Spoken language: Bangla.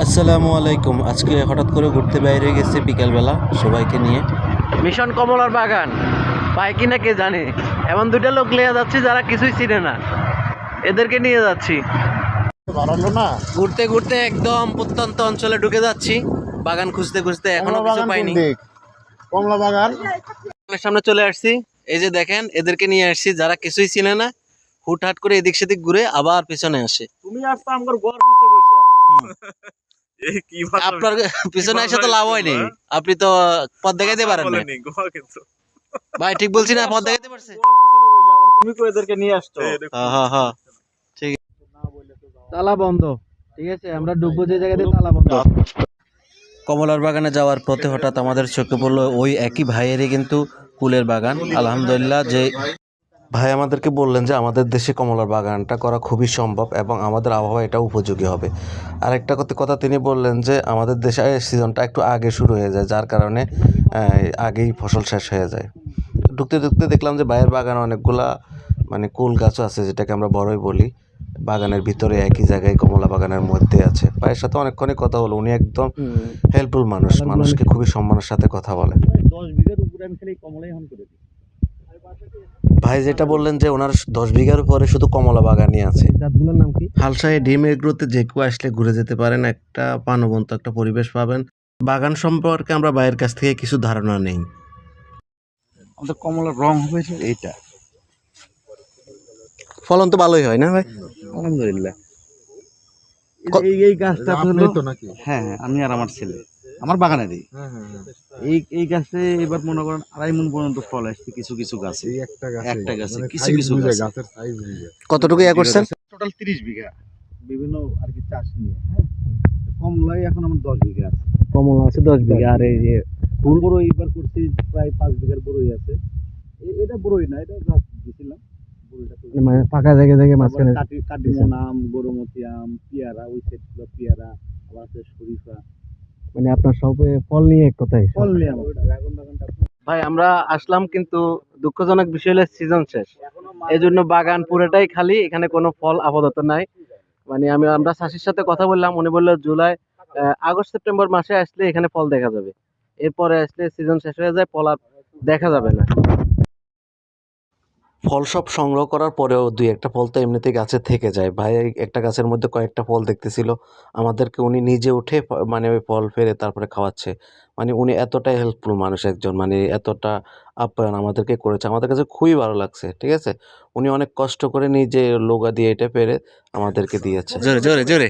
আসসালামু আলাইকুম। আজকে হঠাৎ করে ঘুরতে বাইরে গেছি বিকালবেলা সবাইকে নিয়ে। মিশন কমলার বাগান পায় কিনা কে জানে। এমন দুইটা লোক লিয়ে যাচ্ছি যারা কিছুই চিনে না, এদেরকে নিয়ে যাচ্ছি ঘুরতে ঘুরতে একদম প্রত্যন্ত অঞ্চলে ঢুকে যাচ্ছি। বাগান খুঁজতে খুঁজতে এখনো কিছু পাইনি। কমলা বাগান সামনে চলে আসছি, এই যে দেখেন এদেরকে নিয়ে আসছি যারা কিছুই চিনে না। হুটহাট করে এদিক সেদিক ঘুরে আবার পিছনে আসে। তুমি আসতো আমার ঘর পিছে বসে আপনার পিছনে এসে তো লাভ হয়নি, আপনি তো পথ দেখাইতে পারেন না। ভাই ঠিক বলছি না? পথ দেখাইতে পারছে? তুমি কো এদেরকে নিয়ে আসছো? হ্যাঁ হ্যাঁ ঠিক আছে। তালা বন্ধ, ঠিক আছে আমরা ডুববো যে জায়গাতে তালা বন্ধ। কমলার বাগানে যাওয়ার পথে হঠাৎ আমাদের চোখে পড়লো ওই একই ভাইয়েরই কিন্তু কুলের বাগান। আলহামদুলিল্লাহ যে ভাই আমাদেরকে বললেন যে আমাদের দেশে কমলার বাগানটা করা খুবই সম্ভব এবং আমাদের আবহাওয়া এটা উপযোগী হবে। আরেকটা কথা তিনি বললেন যে আমাদের দেশে সিজনটা একটু আগে শুরু হয়ে যায়, যার কারণে আগেই ফসল শেষ হয়ে যায়। ঢুকতে ঢুকতে দেখলাম যে ভাইয়ের বাগানে অনেকগুলা কুল গাছও আছে, যেটাকে আমরা বড়ই বলি। বাগানের ভিতরে একই জায়গায় কমলা বাগানের মধ্যে আছে। ভাইয়ের সাথে অনেকক্ষণই কথা হলো। উনি একদম হেল্পফুল মানুষ, মানুষকে খুবই সম্মানের সাথে কথা বলে। 10 বিঘার উপরে আমি খালি কমলাই হন করে দিই। ভাই যেটা বললেন যে ওনার 10 বিঘার উপরে শুধু কমলা বাগানই আছে। জাতগুলোর নাম কি? হালসায় ডিম এগ্রোতে যে কেউ আসলে ঘুরে যেতে পারেন, একটা প্রাণবন্ত একটা পরিবেশ পাবেন। বাগান সম্পর্কে আমরা ভাইয়ের কাছ থেকে কিছু ধারণা নেই। আমাদের কমলার রং হবে এইটা। ফলন তো ভালোই হয় না ভাই? আলহামদুলিল্লাহ। এই গাছটা হলো তো নাকি? হ্যাঁ হ্যাঁ, আমি আর আমার ছেলে আমার বাগানেরই। এই গাছে এবার মনে করেন 2.5 মণ পর্যন্ত ফল আসছে কিছু কিছু গাছে। একটা গাছে কিছু কিছু গাছের সাইজ বুঝে। কতটুকু ইয়া করছেন? টোটাল 30 বিঘা বিভিন্ন আর কি চাষ নিয়ে। হ্যাঁ, কমলাই এখন আমার 10 বিঘা আছে। কমলা আছে 10 বিঘা। আর এই যে ফুল বড়ই এবার করছি প্রায় 5 বিঘার বড়ই আছে। এটা বড়ই না, এটা গাছ দিছিলাম। মানে ফাঁকা জায়গায় জায়গায় মাঝখানে কাটিমন আম, গরুমতি আম, পেয়ারা, ওই সাইডগুলো পেয়ারা, আবার আছে শরীফা। মানে আপনার সব ফল নিয়ে এক কথাই। ফল নিয়ে আমার ড্রাগন বাগানটা। ভাই আমরা আসলাম কিন্তু দুঃখজনক বিষয় হলো সিজন শেষ, এই জন্য বাগান পুরোটাই খালি, এখানে কোনো ফল আপাতত নাই। মানে আমরা চাষির সাথে কথা বললাম, উনি বললো জুলাই আগস্ট সেপ্টেম্বর মাসে আসলে এখানে ফল দেখা যাবে, এরপরে আসলে সিজন শেষ হয়ে যায়, ফল আর দেখা যাবে না। ফল সব সংগ্রহ করার পরেও দুই একটা ফল তো এমনিতেই গাছে থেকে যায়। ভাই একটা গাছের মধ্যে কয়েকটা ফল দেখতেছিল, আমাদেরকে উনি নিজে উঠে ওই ফল ফেরে তারপরে খাওয়াচ্ছে। উনি এতটাই হেল্পফুল মানুষ একজন, এতটা আপ্যায়ন আমাদেরকে করেছে, আমাদের কাছে খুবই ভালো লাগছে। ঠিক আছে, উনি অনেক কষ্ট করে নিজে লোগা দিয়ে এটা পেরে আমাদেরকে দিয়েছে। জোরে জোরে জোরে।